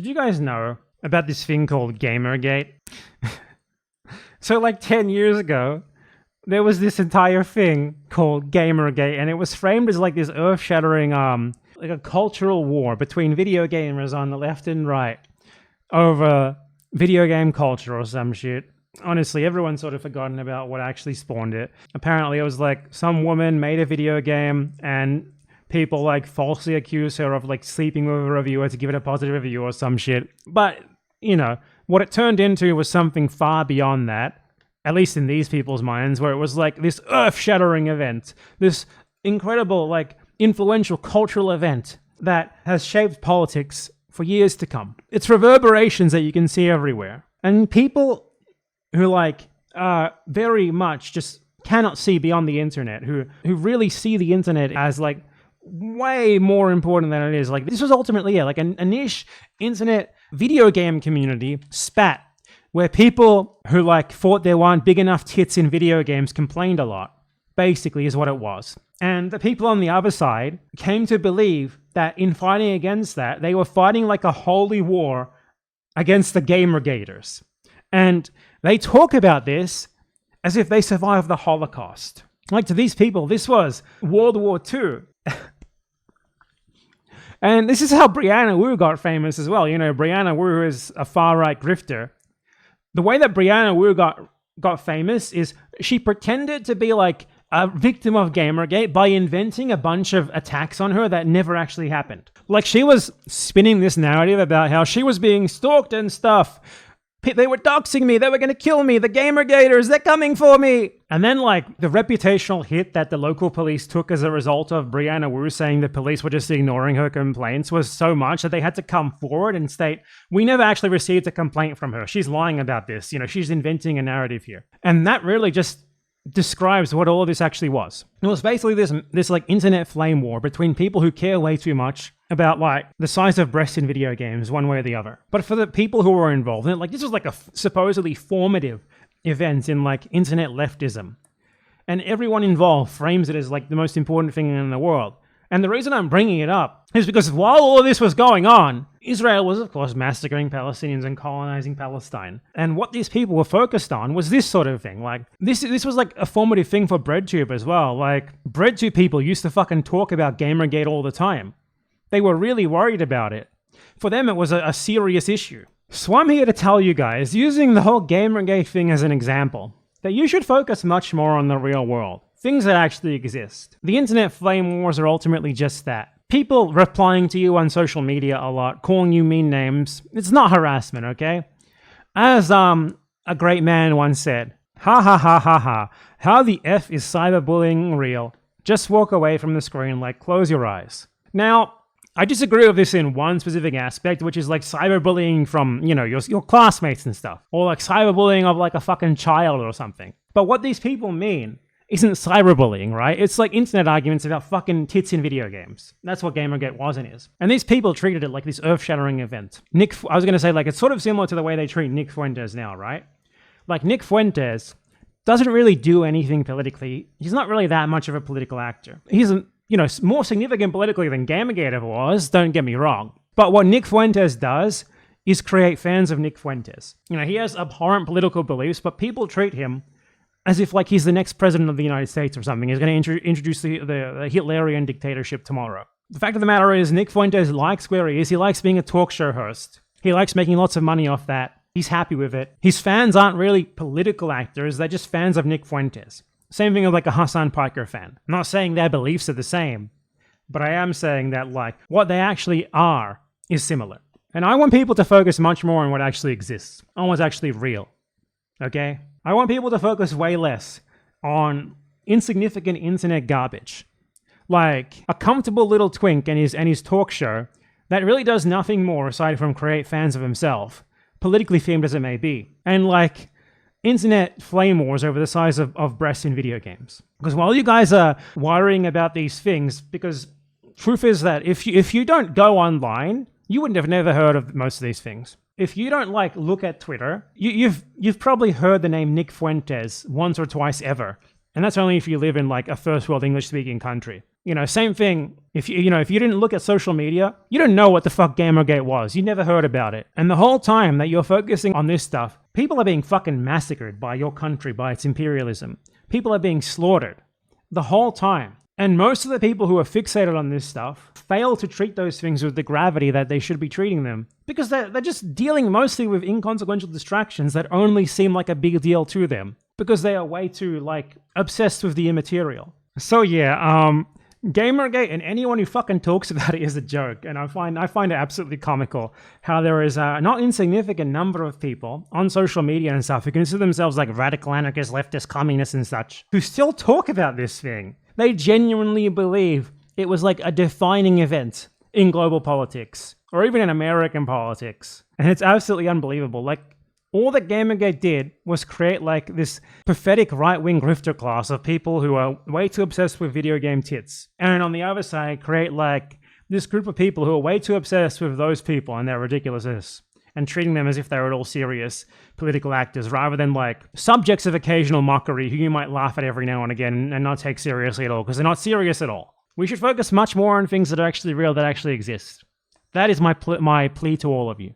Did you guys know about this thing called Gamergate? So like 10 years ago, there was this entire thing called Gamergate, and it was framed as like this earth-shattering, like a cultural war between video gamers on the left and right over video game culture or some shit. Honestly, everyone's sort of forgotten about what actually spawned it. Apparently, it was like some woman made a video game and people like falsely accused her of like sleeping with a reviewer to give it a positive review or some shit. But, you know, what it turned into was something far beyond that, at least in these people's minds, where it was like this earth-shattering event, this incredible, like, influential cultural event that has shaped politics for years to come. It's reverberations that you can see everywhere. And people who like very much just cannot see beyond the internet, who really see the internet as like way more important than it is. Like this was ultimately like a niche internet video game community spat where people who like thought there weren't big enough tits in video games complained a lot, basically is what it was. And the people on the other side came to believe that in fighting against that, they were fighting like a holy war against the Gamergaters. And they talk about this as if they survived the Holocaust. Like to these people, this was World War II. And this is how Brianna Wu got famous as well. You know, Brianna Wu is a far-right grifter. The way that Brianna Wu got famous is she pretended to be like a victim of Gamergate by inventing a bunch of attacks on her that never actually happened. Like she was spinning this narrative about how she was being stalked and stuff. They were doxing me, they were gonna kill me, the Gamergaters, they're coming for me! And then like the reputational hit that the local police took as a result of Brianna Wu saying the police were just ignoring her complaints was so much that they had to come forward and state, we never actually received a complaint from her. She's lying about this, you know, she's inventing a narrative here. And that really just describes what all of this actually was. It was basically this like internet flame war between people who care way too much about like the size of breasts in video games one way or the other. But for the people who were involved in it, like this was like a supposedly formative event in like internet leftism. And everyone involved frames it as like the most important thing in the world. And the reason I'm bringing it up is because while all of this was going on, Israel was, of course, massacring Palestinians and colonizing Palestine. And what these people were focused on was this sort of thing. Like, this was like a formative thing for BreadTube as well. Like, BreadTube people used to fucking talk about Gamergate all the time. They were really worried about it. For them, it was a serious issue. So I'm here to tell you guys, using the whole Gamergate thing as an example, that you should focus much more on the real world. Things that actually exist. The internet flame wars are ultimately just that. People replying to you on social media a lot, calling you mean names. It's not harassment, okay? As a great man once said, ha ha ha ha ha, how the F is cyberbullying real? Just walk away from the screen, like close your eyes. Now, I disagree with this in one specific aspect, which is like cyberbullying from, you know, your classmates and stuff. Or like cyberbullying of like a fucking child or something. But what these people mean isn't cyberbullying, right? It's like internet arguments about fucking tits in video games. That's what Gamergate was and is. And these people treated it like this earth-shattering event. I was going to say, like, it's sort of similar to the way they treat Nick Fuentes now, right? Like, Nick Fuentes doesn't really do anything politically. He's not really that much of a political actor. He's, you know, more significant politically than Gamergate ever was, don't get me wrong. But what Nick Fuentes does is create fans of Nick Fuentes. You know, he has abhorrent political beliefs, but people treat him as if like he's the next president of the United States or something. He's going to introduce the Hitlerian dictatorship tomorrow. The fact of the matter is, Nick Fuentes likes where he is. He likes being a talk show host. He likes making lots of money off that. He's happy with it. His fans aren't really political actors. They're just fans of Nick Fuentes. Same thing with like a Hassan Piker fan. I'm not saying their beliefs are the same, but I am saying that like what they actually are is similar. And I want people to focus much more on what actually exists, on what's actually real. Okay? I want people to focus way less on insignificant internet garbage. Like a comfortable little twink and his talk show that really does nothing more aside from create fans of himself, politically themed as it may be. And like internet flame wars over the size of breasts in video games. Because while you guys are worrying about these things, because truth is that if you don't go online, you wouldn't have never heard of most of these things. If you don't like look at Twitter, you've probably heard the name Nick Fuentes once or twice ever. And that's only if you live in like a first world English speaking country. Same thing. If you didn't look at social media, you don't know what the fuck Gamergate was. You never heard about it. And the whole time that you're focusing on this stuff, people are being fucking massacred by your country, by its imperialism. People are being slaughtered the whole time. And most of the people who are fixated on this stuff fail to treat those things with the gravity that they should be treating them, because they're just dealing mostly with inconsequential distractions that only seem like a big deal to them, because they are way too, obsessed with the immaterial. So yeah, Gamergate and anyone who fucking talks about it is a joke, and I find it absolutely comical how there is a not insignificant number of people on social media and stuff who consider themselves like radical anarchists, leftist, communists and such, who still talk about this thing. They genuinely believe it was like a defining event in global politics, or even in American politics. And it's absolutely unbelievable. All that Gamergate did was create this pathetic right-wing grifter class of people who are way too obsessed with video game tits. And on the other side, create this group of people who are way too obsessed with those people and their ridiculousness, and treating them as if they were all serious political actors, rather than subjects of occasional mockery who you might laugh at every now and again and not take seriously at all, because they're not serious at all. We should focus much more on things that are actually real, that actually exist. That is my plea to all of you.